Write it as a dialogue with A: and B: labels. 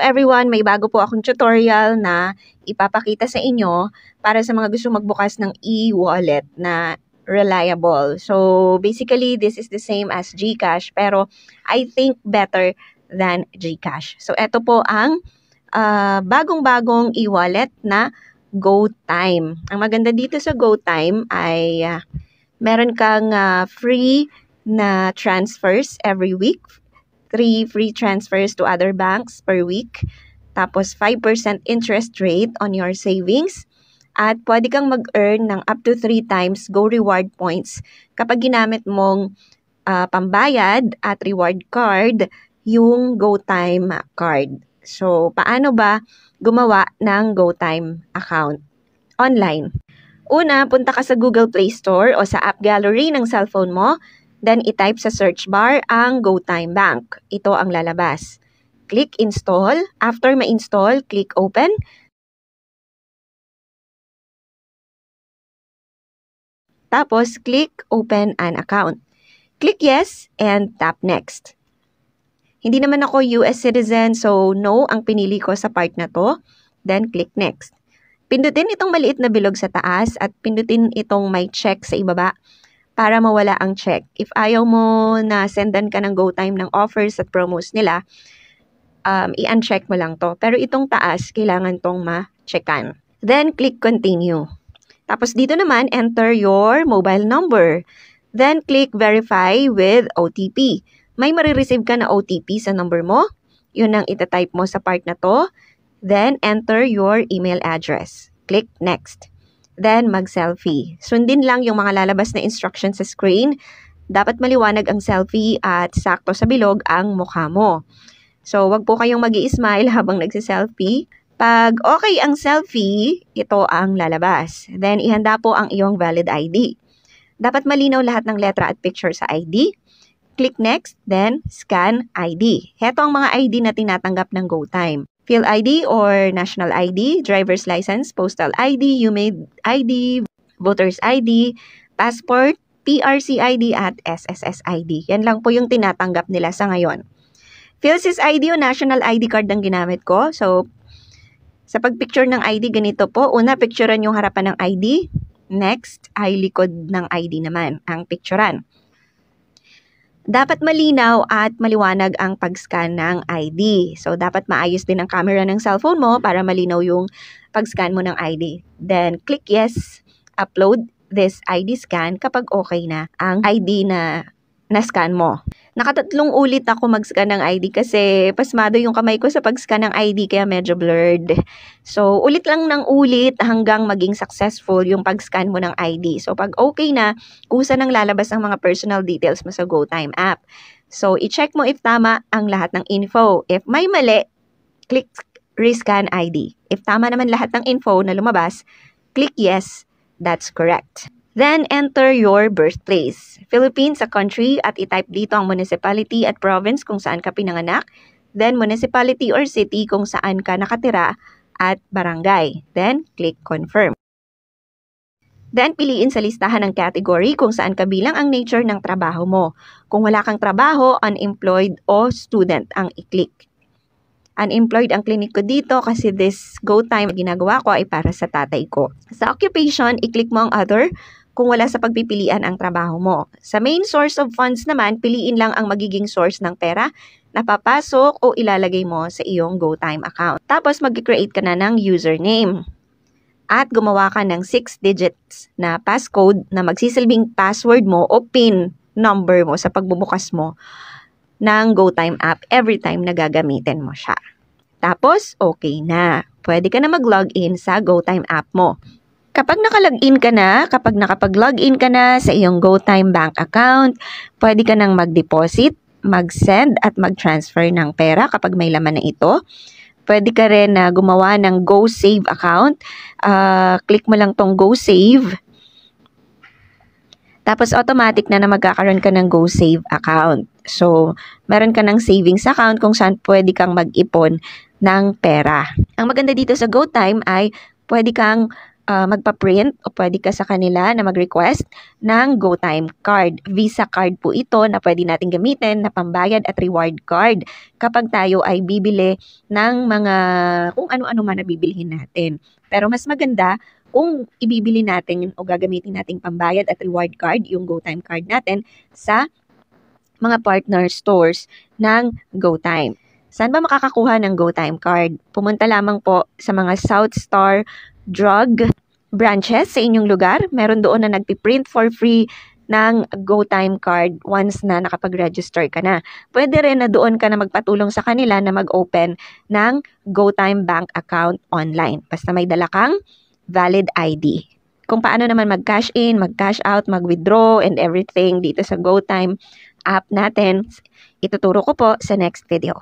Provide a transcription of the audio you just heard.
A: everyone, may bago po akong tutorial na ipapakita sa inyo para sa mga gusto magbukas ng e-wallet na reliable. So basically, this is the same as GCash pero I think better than GCash. So ito po ang bagong-bagong e-wallet na GoTime. Ang maganda dito sa GoTime ay meron kang free na transfers every week. 3 free transfers to other banks per week. Tapos 5% interest rate on your savings. At pwede kang mag-earn ng up to 3 times Go Reward points kapag ginamit mong pambayad at reward card yung GoTime card. So, paano ba gumawa ng GoTime account online? Una, punta ka sa Google Play Store o sa App Gallery ng cellphone mo. Then, itype sa search bar ang GoTime Bank. Ito ang lalabas. Click Install. After ma-install, click Open. Tapos, click Open an Account. Click Yes and tap Next. Hindi naman ako US citizen, so no ang pinili ko sa part na to. Then, click Next. Pindutin itong maliit na bilog sa taas at pindutin itong may check sa ibaba para mawala ang check. If ayaw mo na sendan ka ng GoTime ng offers at promos nila, i-uncheck mo lang to. Pero itong taas, kailangan tong ma-checkan. Then, click Continue. Tapos dito naman, enter your mobile number. Then, click Verify with OTP. May marireceive ka na OTP sa number mo. Yun ang itatype mo sa part na to. Then, enter your email address. Click Next. Then, mag-selfie. Sundin lang yung mga lalabas na instructions sa screen. Dapat maliwanag ang selfie at sakto sa bilog ang mukha mo. So, wag po kayong mag-i-smile habang nagsiselfie. Pag okay ang selfie, ito ang lalabas. Then, ihanda po ang iyong valid ID. Dapat malinaw lahat ng letra at picture sa ID. Click Next, then Scan ID. Heto ang mga ID na tinatanggap ng GoTime. Field ID or National ID, Driver's License, Postal ID, UMaid ID, Voter's ID, Passport, PRC ID at SSS ID. Yan lang po yung tinatanggap nila sa ngayon. PhilSys ID o National ID card ang ginamit ko. So, sa pagpicture ng ID, ganito po. Una, picturean yung harapan ng ID. Next, ay likod ng ID naman ang picturean. Dapat malinaw at maliwanag ang pag-scan ng ID. So, dapat maayos din ang camera ng cellphone mo para malinaw yung pag-scan mo ng ID. Then, click Yes, upload this ID scan kapag okay na ang ID na na-scan mo. Nakatatlong ulit ako mag-scan ng ID kasi pasmado yung kamay ko sa pag-scan ng ID kaya medyo blurred. So, ulit lang ng ulit hanggang maging successful yung pag-scan mo ng ID. So, pag okay na, kusa nang lalabas ang mga personal details mo sa GoTime app. So, i-check mo if tama ang lahat ng info. If may mali, click Rescan ID. If tama naman lahat ng info na lumabas, click Yes, that's correct. Then, enter your birthplace. Philippines sa country at itype dito ang municipality at province kung saan ka pinanganak. Then, municipality or city kung saan ka nakatira at barangay. Then, click confirm. Then, piliin sa listahan ng category kung saan kabilang ang nature ng trabaho mo. Kung wala kang trabaho, unemployed o student ang i-click. Unemployed ang clinic ko dito kasi this GoTime ginagawa ko ay para sa tatay ko. Sa occupation, i-click mo ang other kung wala sa pagpipilian ang trabaho mo. Sa main source of funds naman, piliin lang ang magiging source ng pera na papasok o ilalagay mo sa iyong GoTime account. Tapos, mag-create ka na ng username. At gumawa ka ng 6 digits na passcode na magsisilbing password mo o PIN number mo sa pagbubukas mo ng GoTime app every time na gagamitin mo siya. Tapos, okay na. Pwede ka na mag-login sa GoTime app mo. Kapag nakapag-login ka na sa iyong GoTime bank account, pwede ka nang mag-deposit, mag-send at mag-transfer ng pera kapag may laman na ito. Pwede ka rin na gumawa ng GoSave account. Click mo lang tong GoSave. Tapos automatic na magkakaroon ka ng GoSave account. So, meron ka ng savings account kung saan pwede kang mag-ipon ng pera. Ang maganda dito sa GoTime ay pwede kang magpa-print o pwede ka sa kanila na mag-request ng GoTime card. Visa card po ito na pwede natin gamitin na pambayad at reward card kapag tayo ay bibili ng mga kung ano-ano man na bibilhin natin. Pero mas maganda kung ibibili natin o gagamitin nating pambayad at reward card, yung GoTime card natin, sa mga partner stores ng GoTime. Saan ba makakakuha ng GoTime card? Pumunta lamang po sa mga South Star Drug branches sa inyong lugar. Meron doon na nagpiprint for free ng GoTime card once na nakapag-register ka na. Pwede rin na doon ka na magpatulong sa kanila na mag-open ng GoTime bank account online. Basta may dala kang valid ID. Kung paano naman mag-cash in, mag-cash out, mag-withdraw, and everything dito sa GoTime app natin, ituturo ko po sa next video.